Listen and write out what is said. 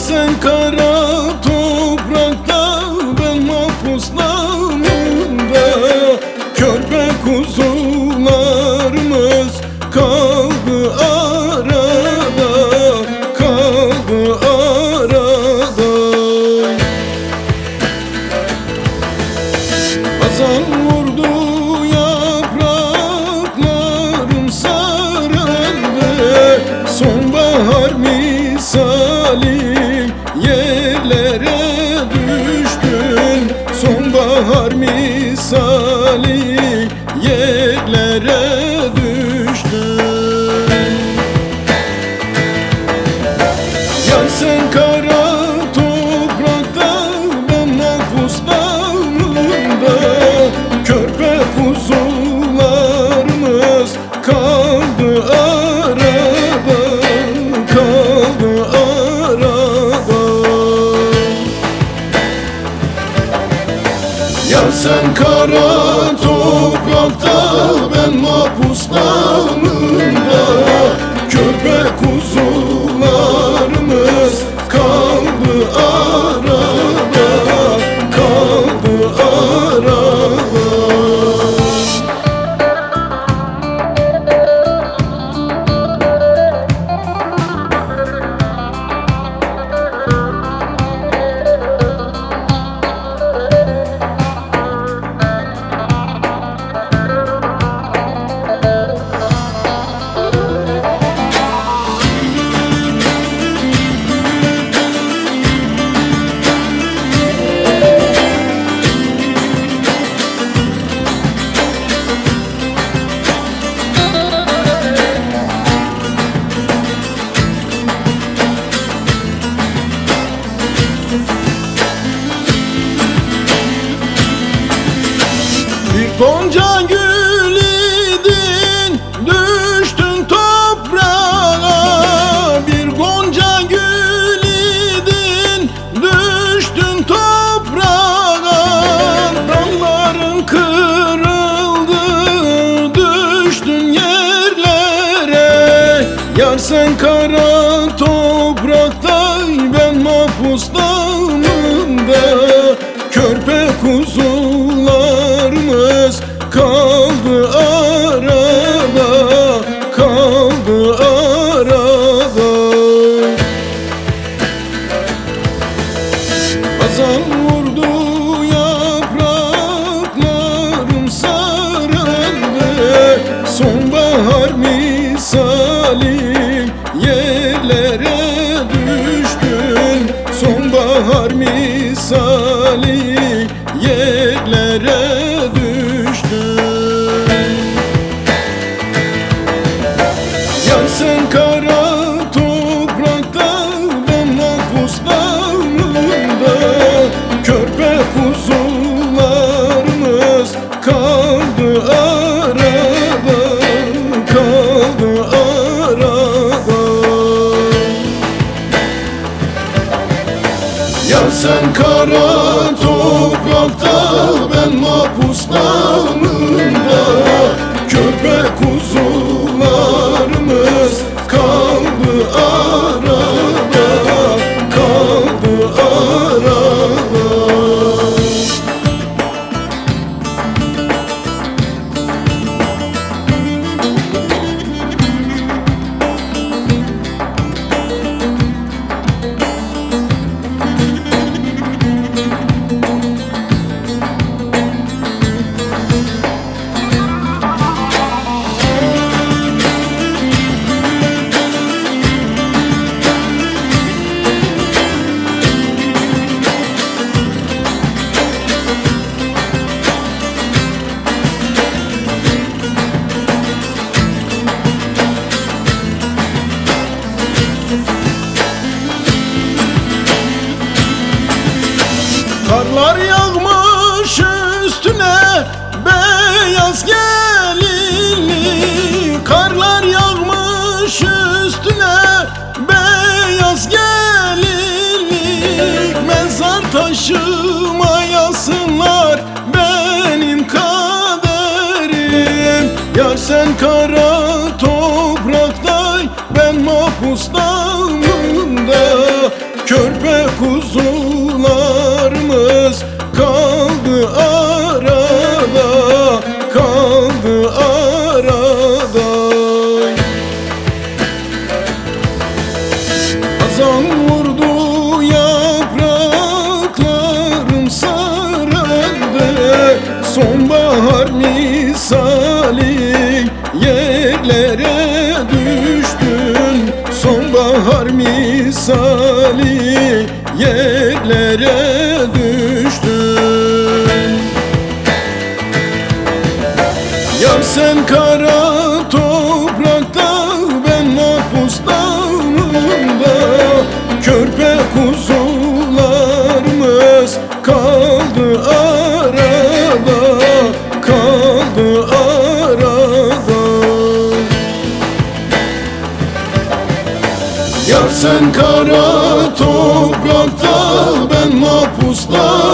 Sen kara toprakta, ben mahpus damında. Körpe kuzularımız kaldı arada, kaldı arada. Hazan vurdu, yapraklarım sarardı. Sonbahar misali yerlere düştün, sonbahar misali yerlere düştün. Yar sen kara toprakta, ben mahpus damında. Körpe kuzularımız kaldı arada, kaldı arada. Yar sen kara toprakta, ben mahpus damında. Körpe kuzularımız kaldı arada, kaldı arada. Gonca gül idin, düştün toprağa. Bir gonca gül idin, düştün toprağa. Dalların kırıldı, düştün yerlere. Yar sen kara toprakta, ben mahpus damında. Körpe kuzularımız kaldı arada, kaldı arada. Hazan vurdu, yapraklarım sarardı. Sonbahar misali yerlere düştün, sonbahar misali yerlere düştün. Yar sen kara toprakta, ben mahpus damında. Körpe kuzularımız kaldı arada, kaldı arada. Yar sen kara toprakta, ben mahpus damında. Körpe kuzularımız kaldı arada, kaldı arada. Kar yağmış üstüne beyaz gelinlik, karlar yağmış üstüne beyaz gelinlik. Mezar taşıma yazsınlar benim kaderim. Yar sen kara toprakta, ben mahpus dağında. Körpe kuzularımız kaldı arada, kaldı arada. Hazan vurdu yapraklarım sarardı, sonbahar misali yerlere düştün, sonbahar misali yerlere düştün. Yar sen kara toprakta, ben mahpus dağında. Körpe kuzularımız kaldı arada, kaldı arada. Yar sen kara toprakta, ben mahpus dağında.